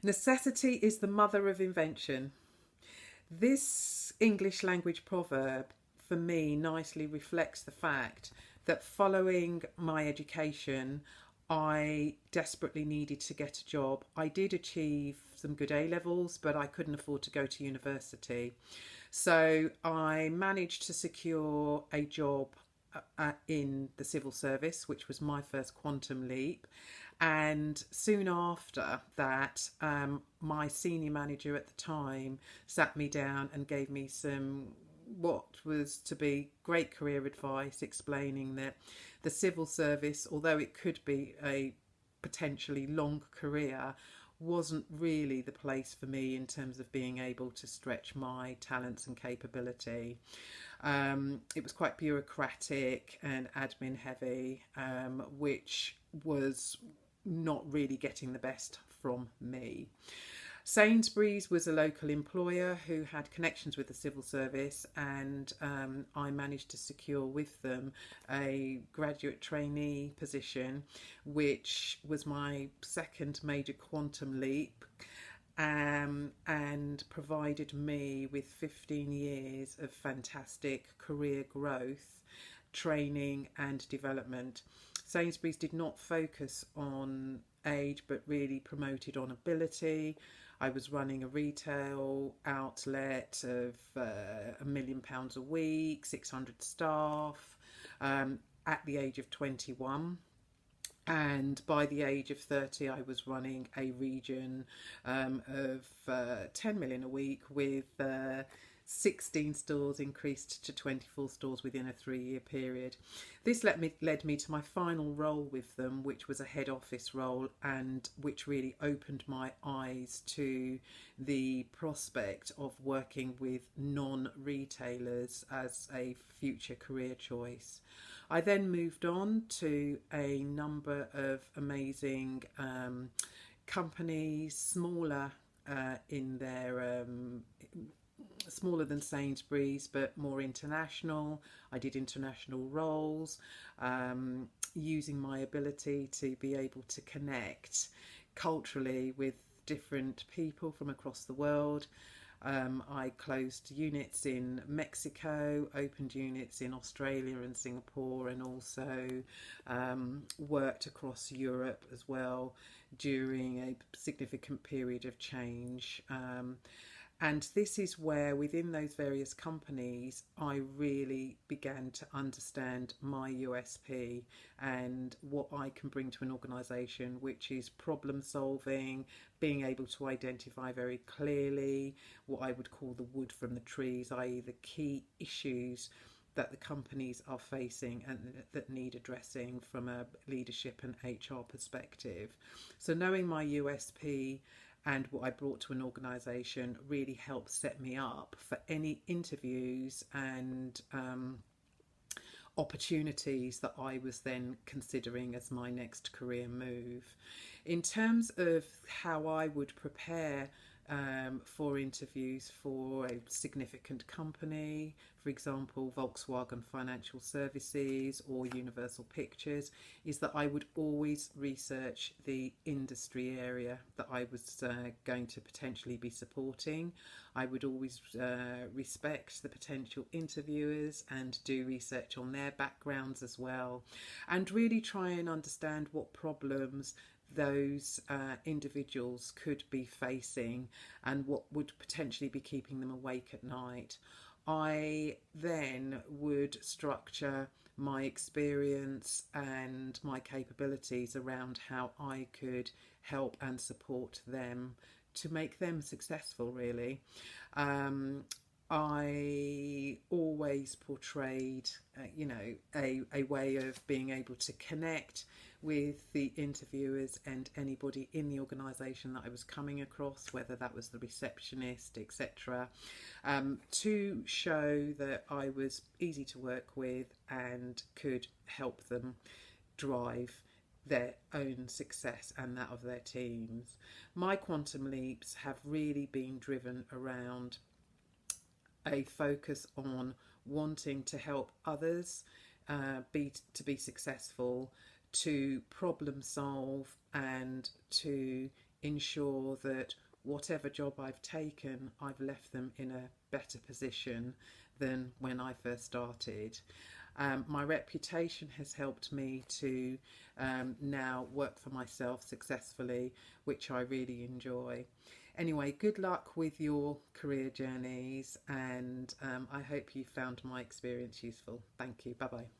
Necessity is the mother of invention. This English language proverb for me nicely reflects the fact that following my education, I desperately needed to get a job. I did achieve some good A levels, but I couldn't afford to go to university. So I managed to secure a job in the civil service, which was my first quantum leap. And soon after that, my senior manager at the time sat me down and gave me some what was to be great career advice, explaining that the civil service, although it could be a potentially long career, wasn't really the place for me in terms of being able to stretch my talents and capability. It was quite bureaucratic and admin heavy, which was not really getting the best from me. Sainsbury's was a local employer who had connections with the civil service, and I managed to secure with them a graduate trainee position, which was my second major quantum leap, and provided me with 15 years of fantastic career growth, training, and development. Sainsbury's did not focus on age but really promoted on ability. I was running a retail outlet of £1 million a week, 600 staff, at the age of 21. And by the age of 30, I was running a region of 10 million a week with 16 stores increased to 24 stores within a 3-year period. This led me to my final role with them, which was a head office role, and which really opened my eyes to the prospect of working with non-retailers as a future career choice. I then moved on to a number of amazing companies, smaller than Sainsbury's, but more international. I did international roles, using my ability to be able to connect culturally with different people from across the world. I closed units in Mexico, opened units in Australia and Singapore, and also worked across Europe as well during a significant period of change. And this is where, within those various companies, I really began to understand my USP and what I can bring to an organisation, which is problem solving, being able to identify very clearly what I would call the wood from the trees, i.e. the key issues that the companies are facing and that need addressing from a leadership and HR perspective. So knowing my USP and what I brought to an organisation really helped set me up for any interviews and opportunities that I was then considering as my next career move. In terms of how I would prepare for interviews for a significant company, for example, Volkswagen Financial Services or Universal Pictures, is that I would always research the industry area that I was going to potentially be supporting. I would always respect the potential interviewers and do research on their backgrounds as well, and really try and understand what problems those individuals could be facing and what would potentially be keeping them awake at night. I then would structure my experience and my capabilities around how I could help and support them to make them successful, really. I always portrayed, a way of being able to connect with the interviewers and anybody in the organisation that I was coming across, whether that was the receptionist, etc., to show that I was easy to work with and could help them drive their own success and that of their teams. My quantum leaps have really been driven around a focus on wanting to help others be successful, to problem solve, and to ensure that whatever job I've taken, I've left them in a better position than when I first started. My reputation has helped me to now work for myself successfully, which I really enjoy. Anyway, good luck with your career journeys, and I hope you found my experience useful. Thank you. Bye bye.